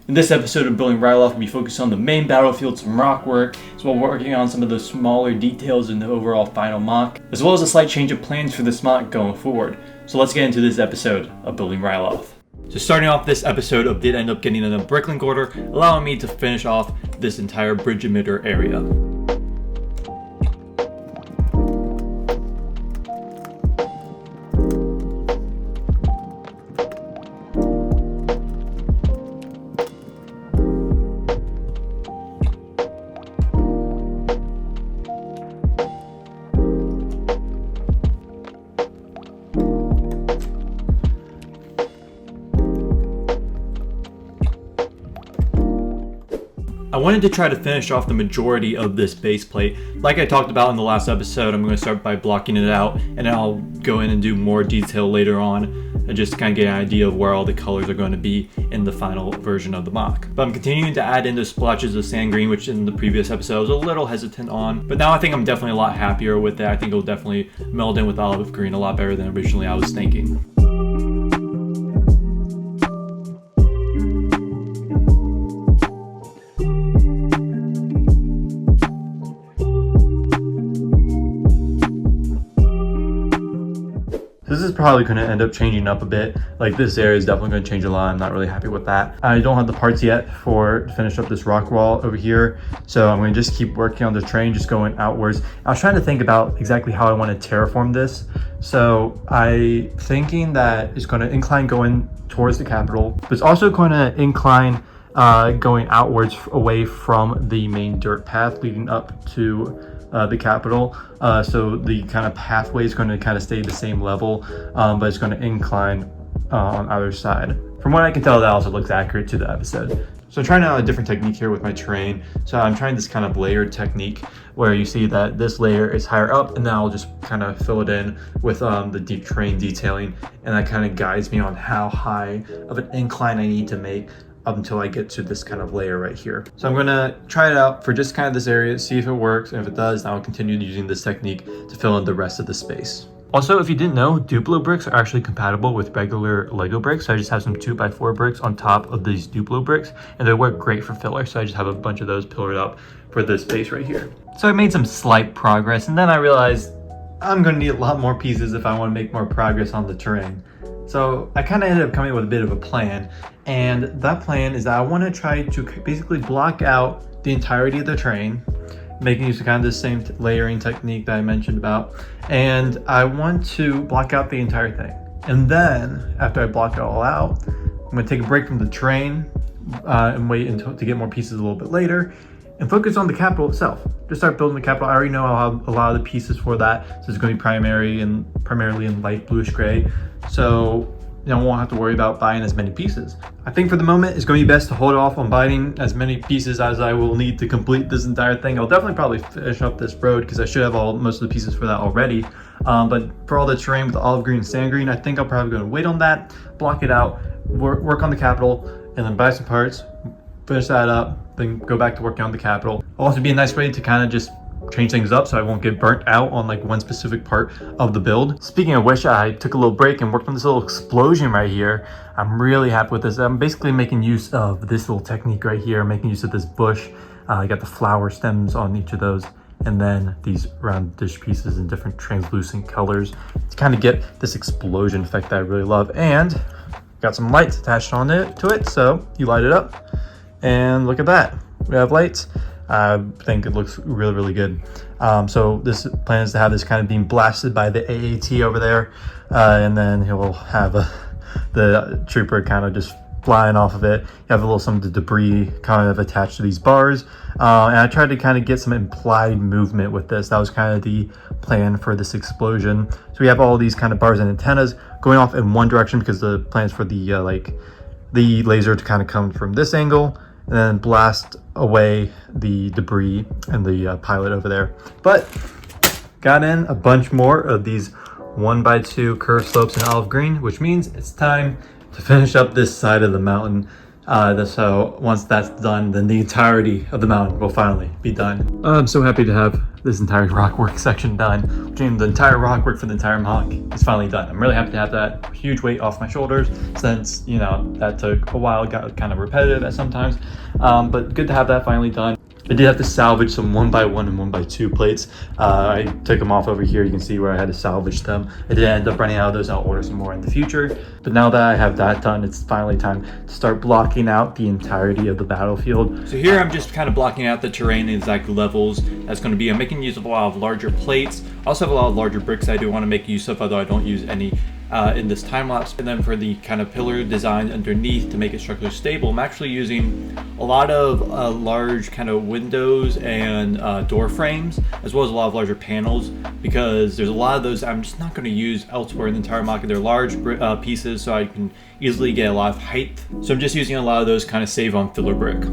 In this episode of Building RYLOTH, we'll be focused on the main battlefield, some rock work, as well as working on some of the smaller details in the overall final MOC, as well as a slight change of plans for this MOC going forward. So let's get into this episode of Building RYLOTH. So starting off this episode, I did end up getting in a bricklink order, allowing me to finish off this entire bridge emitter area. I wanted to try to finish off the majority of this base plate. Like I talked about in the last episode, I'm going to start by blocking it out, and then I'll go in and do more detail later on, and just to kind of get an idea of where all the colors are going to be in the final version of the MOC. But I'm continuing to add in the splotches of sand green, which in the previous episode I was a little hesitant on. But now I think I'm definitely a lot happier with it. I think it'll definitely meld in with olive green a lot better than originally I was thinking. This is probably going to end up changing up a bit. Like, this area is definitely going to change a lot. I'm not really happy with that. I don't have the parts yet to finish up this rock wall over here, so I'm going to just keep working on the terrain, just going outwards. I was trying to think about exactly how I want to terraform this. So I thinking that it's going to incline going towards the capital, but it's also going to incline going outwards away from the main dirt path leading up to the capital, so the kind of pathway is going to kind of stay the same level, but it's going to incline on either side. From what I can tell, that also looks accurate to the episode. So I'm trying out a different technique here with my terrain. So I'm trying this kind of layered technique where you see that this layer is higher up, and then I'll just kind of fill it in with the deep terrain detailing, and that kind of guides me on how high of an incline I need to make up until I get to this kind of layer right here. So I'm gonna try it out for just kind of this area, see if it works, and if it does, I'll continue using this technique to fill in the rest of the space. Also, if you didn't know, Duplo bricks are actually compatible with regular Lego bricks. So I just have some 2x4 bricks on top of these Duplo bricks, and they work great for filler. So I just have a bunch of those pillared up for this space right here. So I made some slight progress, and then I realized I'm gonna need a lot more pieces if I wanna make more progress on the terrain. So I kind of ended up coming up with a bit of a plan, and that plan is that I want to try to basically block out the entirety of the terrain, making use of kind of the same layering technique that I mentioned about, and I want to block out the entire thing. And then after I block it all out, I'm going to take a break from the terrain and wait until to get more pieces a little bit later, and focus on the capital itself. Just start building the capital. I already know I'll have a lot of the pieces for that, so it's going to be primarily in light bluish gray. So I won't have to worry about buying as many pieces. I think for the moment it's going to be best to hold off on buying as many pieces as I will need to complete this entire thing. I'll definitely probably finish up this road because I should have most of the pieces for that already. But for all the terrain with the olive green and sand green, I think I'm probably going to wait on that, block it out, work on the capital, and then buy some parts, finish that up, then go back to working on the capital. It'll also be a nice way to kind of just change things up so I won't get burnt out on like one specific part of the build. Speaking of which, I took a little break and worked on this little explosion right here. I'm really happy with this. I'm basically making use of this little technique right here, making use of this bush. I got the flower stems on each of those, and then these round dish pieces in different translucent colors to kind of get this explosion effect that I really love. And got some lights attached on it to it, so you light it up and look at that, we have lights. I think it looks really, really good. So this plan is to have this kind of being blasted by the AAT over there, and then he will have the trooper kind of just flying off of it. You have a little some of the debris kind of attached to these bars, and I tried to kind of get some implied movement with this. That was kind of the plan for this explosion. So we have all these kind of bars and antennas going off in one direction because the plan is for the the laser to kind of come from this angle and then blast away the debris and the pilot over there. But got in a bunch more of these 1x2 curved slopes in olive green, which means it's time to finish up this side of the mountain. So once that's done, then the entirety of the mountain will finally be done. I'm so happy to have this entire rockwork section done, which means the entire rockwork for the entire mock is finally done. I'm really happy to have that huge weight off my shoulders, since, you know, that took a while, got kind of repetitive at sometimes, but good to have that finally done. I did have to salvage some 1x1 and 1x2 plates. I took them off over here. You can see where I had to salvage them. I did end up running out of those. I'll order some more in the future. But now that I have that done, it's finally time to start blocking out the entirety of the battlefield. So here I'm just kind of blocking out the terrain, the exact levels that's going to be. I'm making use of a lot of larger plates. I also have a lot of larger bricks I do want to make use of, although I don't use any in this time lapse. And then for the kind of pillar design underneath to make it structurally stable, I'm actually using a lot of large kind of windows and door frames, as well as a lot of larger panels, because there's a lot of those I'm just not going to use elsewhere in the entire market. They're large pieces, so I can easily get a lot of height. So I'm just using a lot of those kind of save on filler brick.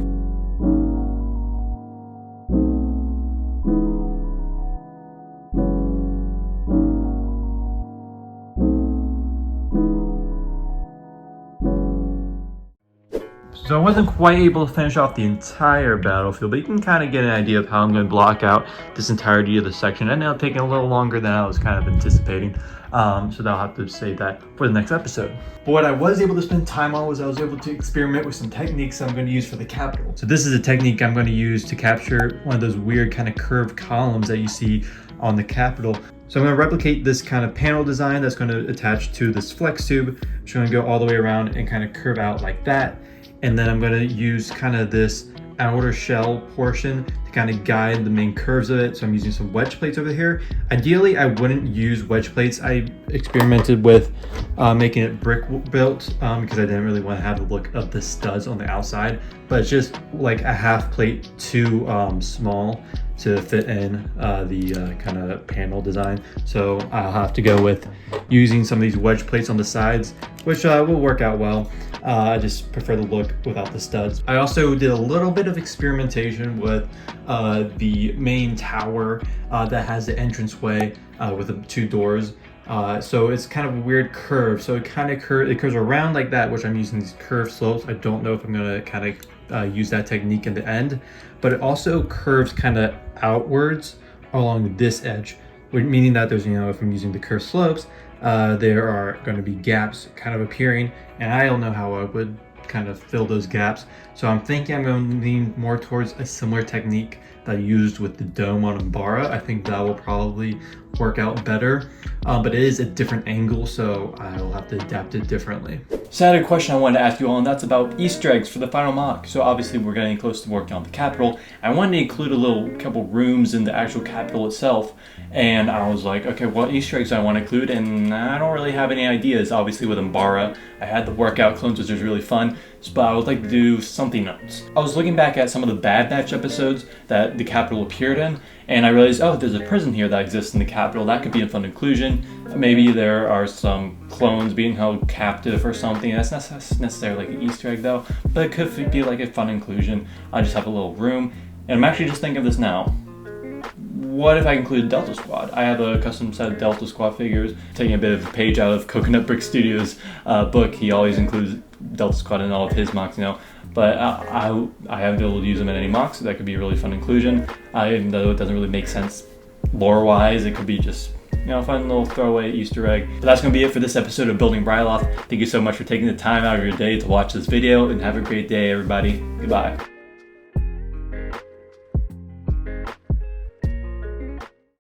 So I wasn't quite able to finish off the entire battlefield, but you can kind of get an idea of how I'm going to block out this entirety of the section. And now taking a little longer than I was kind of anticipating. So I'll have to save that for the next episode. But what I was able to spend time on was I was able to experiment with some techniques I'm going to use for the capital. So this is a technique I'm going to use to capture one of those weird kind of curved columns that you see on the capital. So I'm going to replicate this kind of panel design that's going to attach to this flex tube, which is going to go all the way around and kind of curve out like that. And then I'm going to use kind of this outer shell portion to kind of guide the main curves of it. So I'm using some wedge plates over here. Ideally, I wouldn't use wedge plates. I experimented with making it brick built because I didn't really want to have the look of the studs on the outside, but it's just like a half plate too small to fit in the kind of panel design. So I'll have to go with using some of these wedge plates on the sides, which will work out well. I just prefer the look without the studs. I also did a little bit of experimentation with the main tower that has the entranceway with the two doors. So it's kind of a weird curve. So it kind of curves around like that, which I'm using these curved slopes. I don't know if I'm gonna kind of use that technique in the end, but it also curves kind of outwards along this edge, meaning that there's, you know, if I'm using the curved slopes, there are going to be gaps kind of appearing, and I don't know how I would kind of fill those gaps. So I'm thinking I'm going to lean more towards a similar technique that I used with the dome on Umbara. I think that will probably work out better, but it is a different angle, so I'll have to adapt it differently. So I had a question I wanted to ask you all, and that's about Easter eggs for the final mock. So obviously we're getting close to working on the capital. I wanted to include a couple rooms in the actual capital itself, and I was like, okay, what Easter eggs do I want to include? And I don't really have any ideas. Obviously with Umbara, I had the workout clones, which was really fun, but I would like to do something else. I was looking back at some of the Bad Batch episodes that the capital appeared in, and I realized, oh, there's a prison here that exists in the capital. That could be a fun inclusion. Maybe there are some clones being held captive or something. That's not necessarily like an Easter egg though, but it could be like a fun inclusion. I just have a little room, and I'm actually just thinking of this now. What if I include Delta Squad? I have a custom set of Delta Squad figures. Taking a bit of a page out of Coconut Brick Studios' book, he always includes Delta Squad in all of his mocks, you know. But I haven't been able to use them in any mocks, so that could be a really fun inclusion. Even though it doesn't really make sense lore-wise, it could be just, you know, a fun little throwaway Easter egg. But that's going to be it for this episode of Building RYLOTH. Thank you so much for taking the time out of your day to watch this video, and have a great day, everybody. Goodbye.